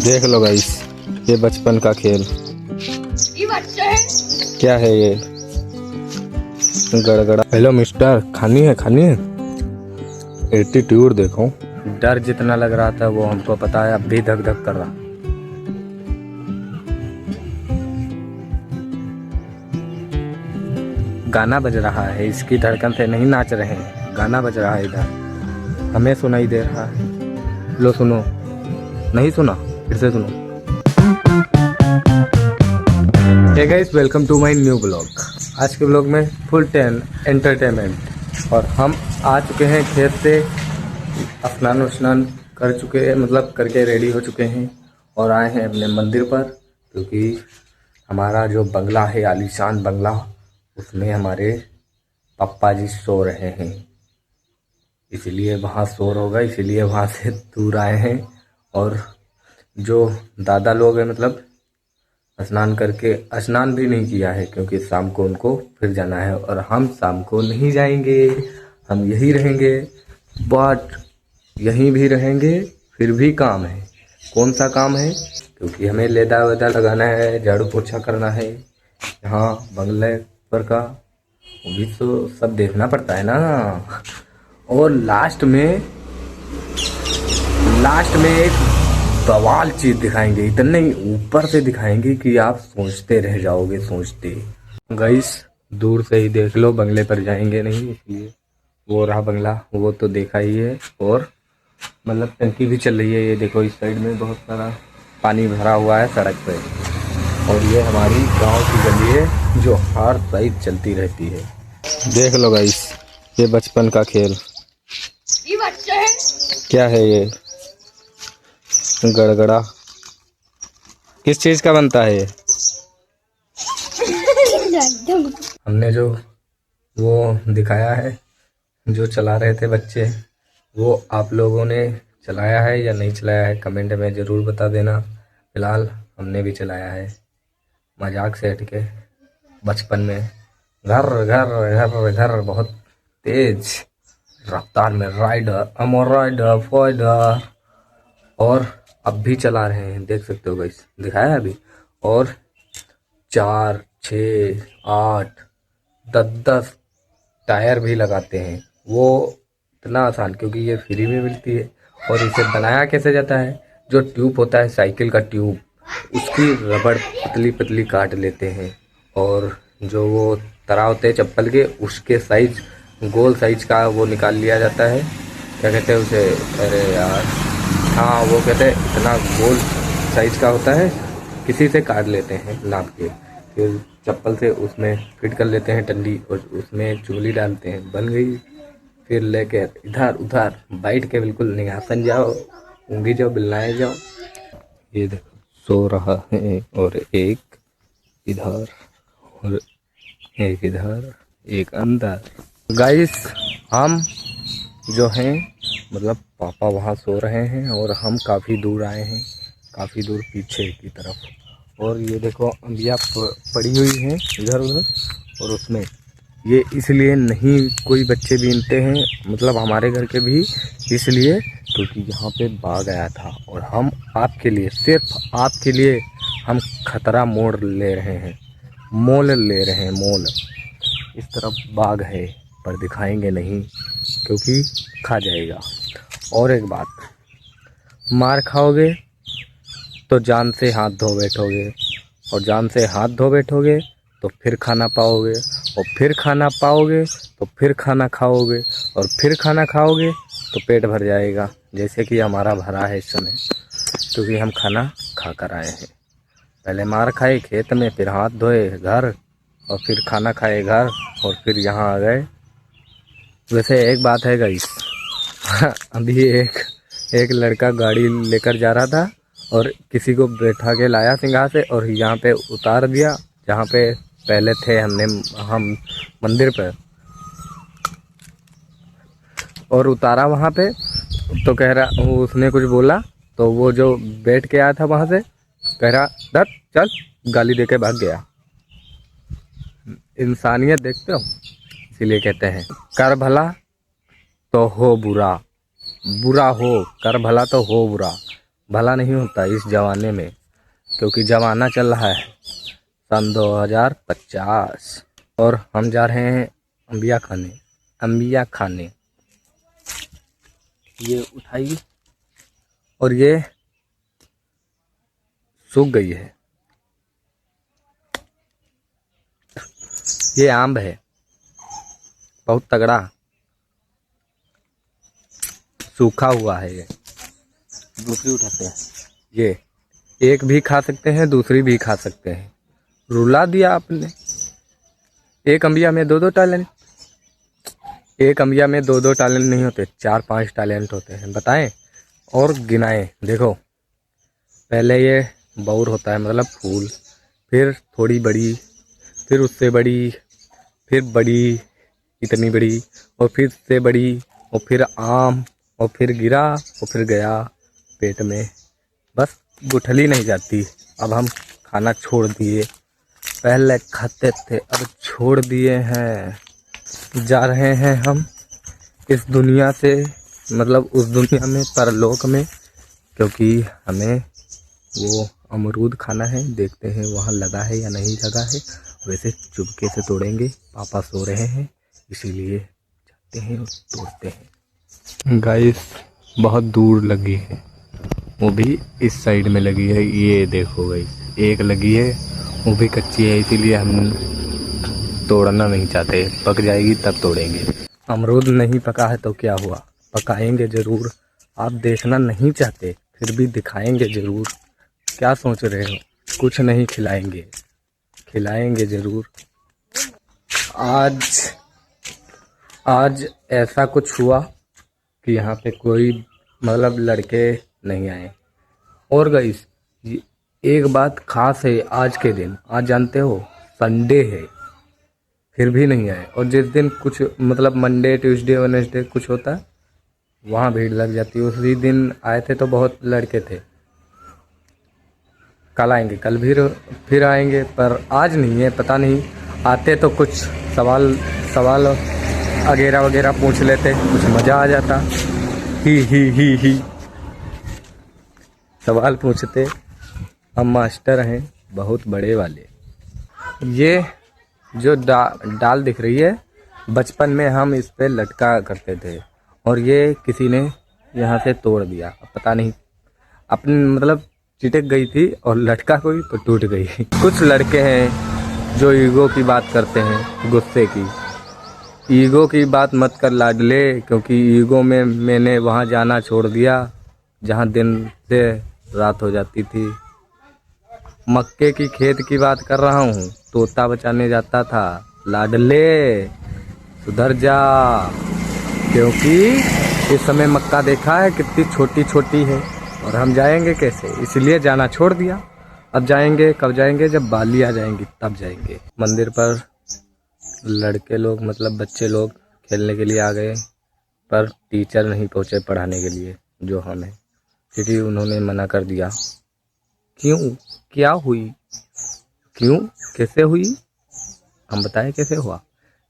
देख लो गाइस, ये बचपन का खेल। ये बच्चा है। क्या है ये? गड़गड़ा। हेलो मिस्टर, खानी है खानी है? एटीट्यूड देखो। डर जितना लग रहा था वो हमको पता है, अब भी धक धक कर रहा। गाना बज रहा है, इसकी धड़कन से नहीं नाच रहे हैं। गाना बज रहा है इधर, हमें सुनाई दे रहा है। लो सुनो। नहीं सुना? फिर से सुनो। Hey guys, welcome to my new blog. आज के ब्लॉग में फुल एंटरटेनमेंट। और हम आ चुके हैं खेत से, स्नान कर चुके हैं, मतलब करके रेडी हो चुके हैं और आए हैं अपने मंदिर पर, क्योंकि हमारा जो बंगला है, आलीशान बंगला, उसमें हमारे पापा जी सो रहे हैं। इसलिए वहाँ शोर होगा, इसीलिए वहाँ से दूर आए हैं। और जो दादा लोग हैं, मतलब स्नान करके, स्नान भी नहीं किया है क्योंकि शाम को उनको फिर जाना है। और हम शाम को नहीं जाएंगे, हम यहीं रहेंगे। बट यहीं भी रहेंगे, फिर भी काम है। कौन सा काम है? क्योंकि हमें लेदा वेदा लगाना है, झाड़ू पोछा करना है यहाँ बंगले पर का, वो भी तो सब देखना पड़ता है ना। और लास्ट में एक बवाल चीज दिखाएंगे, इतने ऊपर से दिखाएंगे कि आप सोचते रह जाओगे, सोचते। गाइस, दूर से ही देख लो, बंगले पर जाएंगे नहीं, इसलिए। वो रहा बंगला, वो तो देखा ही है। और मतलब टंकी भी चल रही है, ये देखो, इस साइड में बहुत सारा पानी भरा हुआ है सड़क पे। और ये हमारी गांव की गली है जो हर साइड चलती रहती है। देख लो गाइस, ये बचपन का खेल। ये बच्चा है। क्या है ये? गड़गड़ा। किस चीज का बनता है ये? हमने जो वो दिखाया है, जो चला रहे थे बच्चे, वो आप लोगों ने चलाया है या नहीं चलाया है, कमेंट में ज़रूर बता देना। फिलहाल हमने भी चलाया है, मजाक से हटके। बचपन में घर घर घर घर बहुत तेज रफ्तार में राइडर, अमर राइडर फाइडर। और अब भी चला रहे हैं, देख सकते हो गाइस, दिखाया है अभी। और 4, 6, 8, 10 टायर भी लगाते हैं। वो इतना आसान, क्योंकि ये फ्री में मिलती है। और इसे बनाया कैसे जाता है? जो ट्यूब होता है, साइकिल का ट्यूब, उसकी रबड़ पतली पतली काट लेते हैं। और जो वो तरा होते हैं चप्पल के, उसके साइज, गोल साइज का वो निकाल लिया जाता है। क्या कहते हैं उसे? अरे यार, हाँ, वो कहते हैं इतना गोल साइज का होता है, किसी से काट लेते हैं नाप के। फिर चप्पल से उसमें फिट कर लेते हैं टंडी, और उसमें चूली डालते हैं, बन गई। फिर लेके इधर उधर बैठ के बिल्कुल निगासन जाओ, ऊँगी जाओ, बिल्लाए जाओ। ये देखो, सो रहा है। और एक इधर, और एक इधर, एक अंदर। गाइस, हम जो हैं, मतलब पापा वहाँ सो रहे हैं और हम काफ़ी दूर आए हैं, काफ़ी दूर पीछे की तरफ। और ये देखो, अंबिया पड़ी हुई हैं इधर उधर। और उसमें ये इसलिए नहीं कोई बच्चे बीनते हैं, मतलब हमारे घर के भी, इसलिए क्योंकि यहाँ पे बाघ आया था। और हम आपके लिए, सिर्फ आपके लिए, हम खतरा मोड़ ले रहे हैं, मोल ले रहे हैं, मोल। इस तरफ बाघ है, पर दिखाएंगे नहीं क्योंकि खा जाएगा। और एक बात, मार खाओगे तो जान से हाथ धो बैठोगे, और जान से हाथ धो बैठोगे तो फिर खाना पाओगे, और फिर खाना पाओगे तो फिर खाना खाओगे, और फिर खाना खाओगे तो पेट भर जाएगा, जैसे कि हमारा भरा है इस समय, क्योंकि हम खाना खा कर आए हैं। पहले मार खाए खेत में, फिर हाथ धोए घर, और फिर खाना खाए घर, और फिर यहाँ आ गए। वैसे एक बात है गाइस, अभी एक लड़का गाड़ी लेकर जा रहा था और किसी को बैठा के लाया सिंघा से, और यहाँ पे उतार दिया जहाँ पे पहले थे हम मंदिर पे। और उतारा वहाँ पे, तो कह रहा, उसने कुछ बोला, तो वो जो बैठ के आया था वहाँ से, कह रहा दत्त चल, गाली देके भाग गया। इंसानियत देखते हो? इसीलिए कहते हैं, कर भला तो हो बुरा, बुरा हो, कर भला तो हो बुरा, भला नहीं होता इस जमाने में, क्योंकि जमाना चल रहा है सन 2050 और हम जा रहे हैं अंबिया खाने। ये उठाई और ये सूख गई है। ये आम है बहुत तगड़ा, सूखा हुआ है। ये दूसरी उठाते हैं। ये एक भी खा सकते हैं, दूसरी भी खा सकते हैं। रुला दिया आपने। एक अंबिया में दो टैलेंट, एक अंबिया में दो टैलेंट नहीं होते, 4-5 टैलेंट होते हैं। बताएं और गिनाएं। देखो पहले ये बौर होता है, मतलब फूल, फिर थोड़ी बड़ी, फिर उससे बड़ी, फिर बड़ी, इतनी बड़ी, और फिर से बड़ी, और फिर आम, और फिर गिरा, और फिर गया पेट में। बस गुठली नहीं जाती। अब हम खाना छोड़ दिए, पहले खाते थे अब छोड़ दिए हैं। जा रहे हैं हम इस दुनिया से, मतलब उस दुनिया में, परलोक में, क्योंकि हमें वो अमरूद खाना है। देखते हैं वहाँ लगा है या नहीं लगा है। वैसे चुपके से तोड़ेंगे, पापा सो रहे हैं इसीलिए जाते हैं और तोड़ते हैं। गाइस बहुत दूर लगी है, वो भी इस साइड में लगी है। ये देखो गाइस, एक लगी है, वो भी कच्ची है, इसीलिए हम तोड़ना नहीं चाहते। पक जाएगी तब तोड़ेंगे। अमरूद नहीं पका है तो क्या हुआ, पकाएंगे ज़रूर। आप देखना नहीं चाहते फिर भी दिखाएंगे ज़रूर। क्या सोच रहे हो, कुछ नहीं खिलाएंगे, खिलाएंगे ज़रूर। आज ऐसा कुछ हुआ कि यहाँ पे कोई मतलब लड़के नहीं आए। और गाइस एक बात खास है आज के दिन, आज जानते हो संडे है, फिर भी नहीं आए। और जिस दिन कुछ मतलब मंडे, ट्यूसडे, वेडनेसडे कुछ होता है वहाँ भीड़ लग जाती है। उसी दिन आए थे तो बहुत लड़के थे। कल आएंगे, कल भी फिर आएंगे, पर आज नहीं है। पता नहीं, आते तो कुछ सवाल वगैरह पूछ लेते, कुछ मज़ा आ जाता। ही सवाल पूछते। हम मास्टर हैं बहुत बड़े वाले। ये जो डाल दिख रही है, बचपन में हम इस पे लटका करते थे और ये किसी ने यहाँ से तोड़ दिया। पता नहीं अपनी मतलब चिटक गई थी और लटका कोई तो टूट गई। कुछ लड़के हैं जो ईगो की बात करते हैं, गुस्से की। ईगो की बात मत कर लाडले, क्योंकि ईगो में मैंने वहाँ जाना छोड़ दिया जहाँ दिन से रात हो जाती थी। मक्के की खेत की बात कर रहा हूँ, तोता बचाने जाता था। लाडले सुधर जा, क्योंकि इस समय मक्का देखा है कितनी छोटी छोटी है और हम जाएंगे कैसे, इसलिए जाना छोड़ दिया। अब जाएंगे कब जाएंगे, जब बाली आ जाएंगी तब जाएंगे। मंदिर पर लड़के लोग मतलब बच्चे लोग खेलने के लिए आ गए, पर टीचर नहीं पहुँचे पढ़ाने के लिए, जो हमें, क्योंकि उन्होंने मना कर दिया। क्यों, क्या हुई, क्यों, कैसे हुई, हम बताएं कैसे हुआ।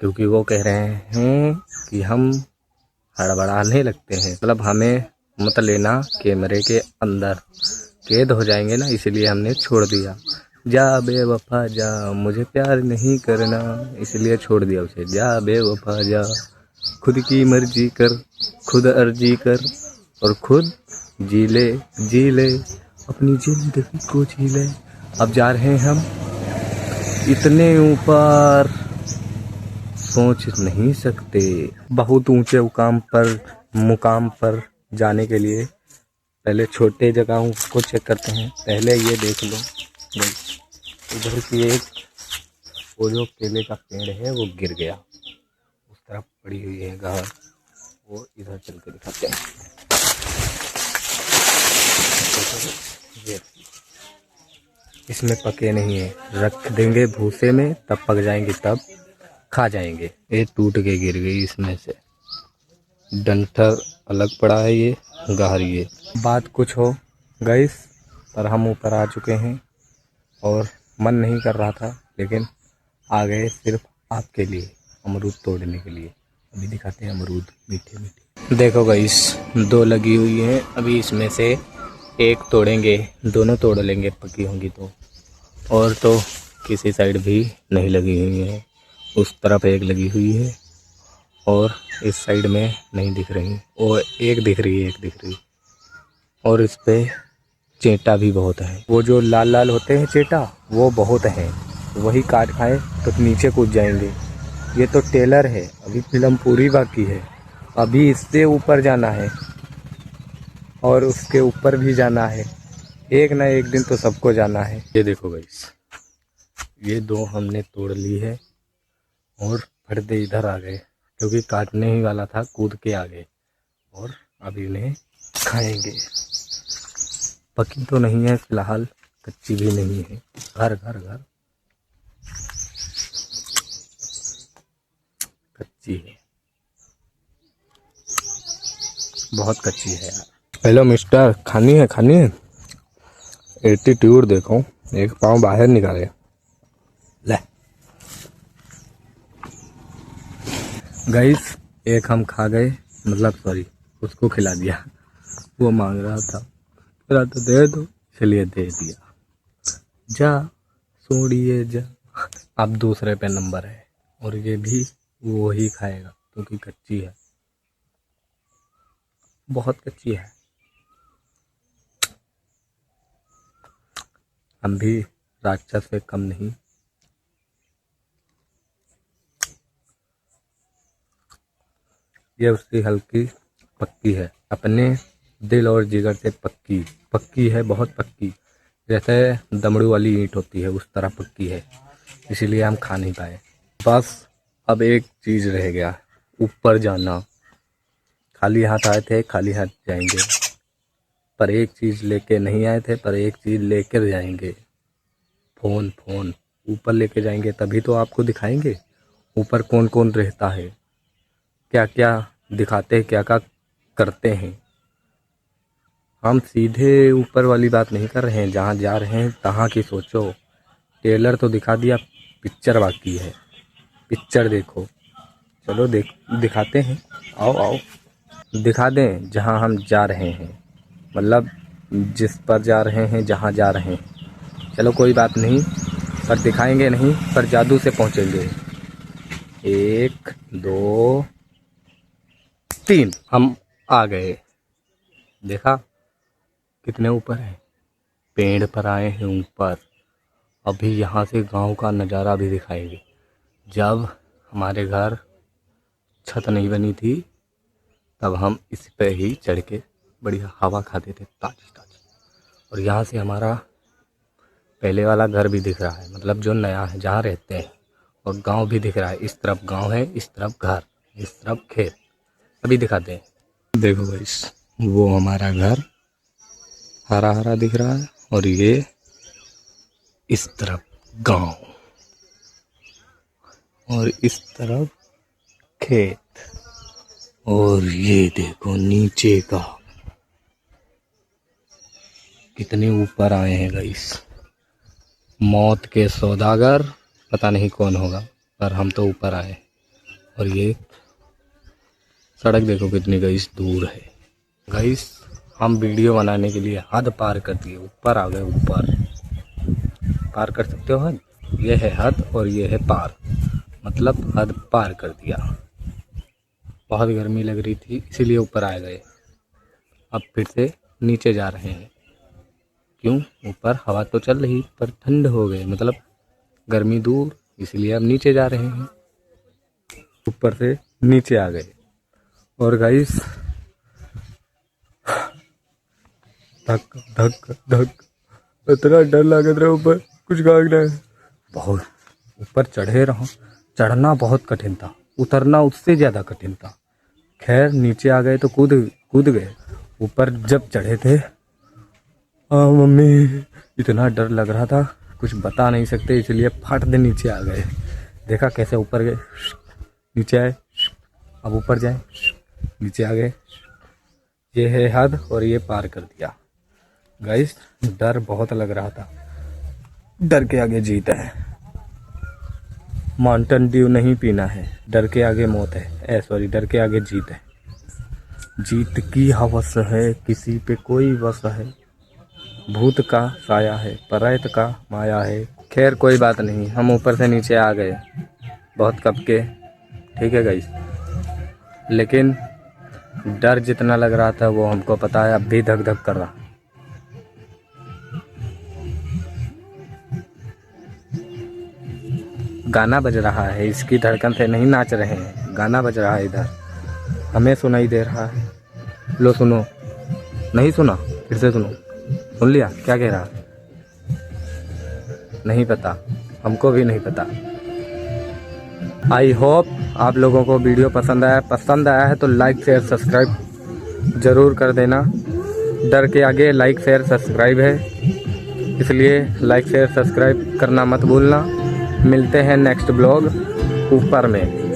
क्योंकि वो कह रहे हैं कि हम हड़बड़ाने लगते हैं, मतलब हमें मत लेना कैमरे के अंदर, कैद हो जाएंगे ना, इसलिए हमने छोड़ दिया। जा बेवफा जा, मुझे प्यार नहीं करना, इसलिए छोड़ दिया उसे। जा बेवफा जा, खुद की मर्जी कर, खुद अर्जी कर और खुद जी ले अपनी जिंदगी को जी ले। अब जा रहे हैं हम इतने ऊपर, सोच नहीं सकते। बहुत ऊंचे मुकाम पर जाने के लिए पहले छोटे जगहों को चेक करते हैं। पहले ये देख लो, उधर की एक वो जो केले का पेड़ है वो गिर गया, उस तरफ पड़ी हुई है गार, वो इधर चल के दिखाते हैं। ये इसमें पके नहीं है, रख देंगे भूसे में, तब पक जाएंगे, तब खा जाएंगे। ये टूट के गिर गई, इसमें से डंठल अलग पड़ा है, ये गहरी है। बात कुछ हो गाइस, पर हम ऊपर आ चुके हैं और मन नहीं कर रहा था, लेकिन आ गए सिर्फ आपके लिए, अमरूद तोड़ने के लिए। अभी दिखाते हैं अमरूद मीठे मीठे। देखो गाइस, 2 लगी हुई है, अभी इसमें से एक तोड़ेंगे, दोनों तोड़ लेंगे पकी होंगी तो। और तो किसी साइड भी नहीं लगी हुई है, उस तरफ एक लगी हुई है और इस साइड में नहीं दिख रही, और एक दिख रही है, एक दिख रही। और इस पे चेटा भी बहुत है, वो जो लाल लाल होते हैं चेटा वो बहुत हैं, वही काट खाए तो नीचे कूद जाएंगे। ये तो टेलर है, अभी फिल्म पूरी बाकी है, अभी इससे ऊपर जाना है और उसके ऊपर भी जाना है, एक ना एक दिन तो सबको जाना है। ये देखो गाइस, ये दो हमने तोड़ ली है और फटते इधर आ गए, क्योंकि काटने ही वाला था, कूद के आ गए और अभी इन्हें खाएंगे। पकी तो नहीं है फिलहाल, कच्ची भी नहीं है। घर घर घर कच्ची है, बहुत कच्ची है यार। हेलो मिस्टर, खानी है खानी है? एटीट्यूड देखो, एक पाँव बाहर निकाले। ले गाइस, एक हम खा गए, मतलब सॉरी उसको खिला दिया, वो मांग रहा था, फिर तो दे दो, इसलिए दे दिया। जा छोड़िए जा। अब दूसरे पे नंबर है और ये भी वो ही खाएगा क्योंकि कच्ची है, बहुत कच्ची है। हम भी राक्षस से कम नहीं। ये उसकी हल्की पक्की है, अपने दिल और जिगर से पक्की पक्की है, बहुत पक्की, जैसे दमड़ू वाली ईंट होती है उस तरह पक्की है, इसीलिए हम खा नहीं पाए। बस अब एक चीज़ रह गया, ऊपर जाना। खाली हाथ आए थे, खाली हाथ जाएंगे, पर एक चीज़ लेके नहीं आए थे, पर एक चीज़ लेकर जाएंगे। फ़ोन फ़ोन ऊपर लेके जाएंगे, तभी तो आपको दिखाएंगे ऊपर कौन कौन रहता है, क्या क्या दिखाते हैं, क्या क्या करते हैं। हम सीधे ऊपर वाली बात नहीं कर रहे हैं, जहाँ जा रहे हैं तहाँ की सोचो। टेलर तो दिखा दिया, पिक्चर बाकी है, पिक्चर देखो। चलो दिखाते हैं, आओ आओ दिखा दें जहाँ हम जा रहे हैं, मतलब जिस पर जा रहे हैं, जहाँ जा रहे हैं। चलो कोई बात नहीं, पर दिखाएंगे नहीं, पर जादू से पहुँचेंगे। 1 2 3 हम आ गए। देखा कितने ऊपर है, पेड़ पर आए हैं ऊपर। अभी यहाँ से गांव का नज़ारा भी दिखाएंगे। जब हमारे घर छत नहीं बनी थी तब हम इस पे ही चढ़ के बढ़िया हवा खाते थे, ताज़ी ताज़ी। और यहाँ से हमारा पहले वाला घर भी दिख रहा है, मतलब जो नया है जहाँ रहते हैं, और गांव भी दिख रहा है। इस तरफ गांव है, इस तरफ घर, इस तरफ खेत। अभी दिखाते हैं। देखो गाइस, वो हमारा घर हरा हरा दिख रहा है और ये इस तरफ गांव और इस तरफ खेत। और ये देखो नीचे का, कितने ऊपर आए हैं गाइस। मौत के सौदागर, पता नहीं कौन होगा, पर हम तो ऊपर आए। और ये सड़क देखो कितनी गाइस दूर है। गाइस, हम वीडियो बनाने के लिए हद पार कर दिए, ऊपर आ गए। ऊपर पार कर सकते हो हद, ये है हद और ये है पार, मतलब हद पार कर दिया। बहुत गर्मी लग रही थी इसीलिए ऊपर आ गए, अब फिर से नीचे जा रहे हैं। क्यों? ऊपर हवा तो चल रही पर ठंड हो गए, मतलब गर्मी दूर, इसलिए अब नीचे जा रहे हैं। ऊपर से नीचे आ गए। और गाइस, धक धक धक, इतना डर लग रहा है, ऊपर कुछ भागना है। बहुत ऊपर चढ़े रहो, चढ़ना बहुत कठिन था, उतरना उससे ज़्यादा कठिन था। खैर नीचे आ गए तो कूद गए। ऊपर जब चढ़े थे, मम्मी, इतना डर लग रहा था कुछ बता नहीं सकते, इसलिए फट दे नीचे आ गए। देखा कैसे ऊपर गए, नीचे आए, अब ऊपर जाए, नीचे आ गए। ये है हद और ये पार कर दिया। गाइस, डर बहुत लग रहा था, डर के आगे जीत है। माउंटेन ड्यू नहीं पीना है, डर के आगे मौत है, सॉरी, डर के आगे जीत है। जीत की हवस है, किसी पे कोई वश है। भूत का साया है, प्रेत का माया है। खैर कोई बात नहीं, हम ऊपर से नीचे आ गए बहुत कब के, ठीक है गाइस। लेकिन डर जितना लग रहा था वो हमको पता है, अब भी धक धक कर रहा। गाना बज रहा है, इसकी धड़कन से नहीं नाच रहे हैं, गाना बज रहा है इधर, हमें सुनाई दे रहा है। लो सुनो, नहीं सुना, फिर से सुनो। सुन लिया क्या कह रहा? नहीं पता, हमको भी नहीं पता। आई होप आप लोगों को वीडियो पसंद आया है तो लाइक शेयर सब्सक्राइब ज़रूर कर देना। डर के आगे लाइक शेयर सब्सक्राइब है, इसलिए लाइक शेयर सब्सक्राइब करना मत भूलना। मिलते हैं नेक्स्ट ब्लॉग ऊपर में।